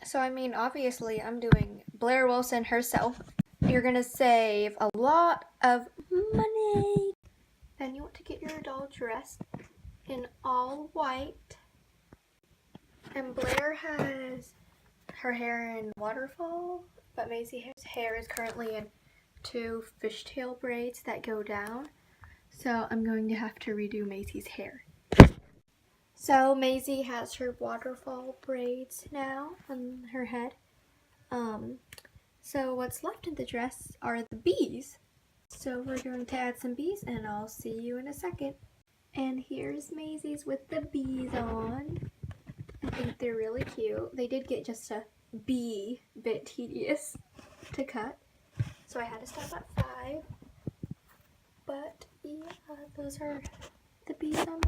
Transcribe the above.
So I mean, obviously I'm doing Blaire Wilson herself. You're gonna save a lot of money. Then you want to get your doll dressed in all white. And Blaire has her hair in waterfall, but Maisie's hair is currently in 2 fishtail braids that go down. So I'm going to have to redo Maisie's hair. So Maisie has her waterfall braids now on her head. So what's left in the dress are the bees. So we're going to add some bees and I'll see you in a second. And here's Maisie's with the bees on. I think they're really cute. They did get just a bit tedious to cut. So I had to stop at 5. But yeah, those are the bees on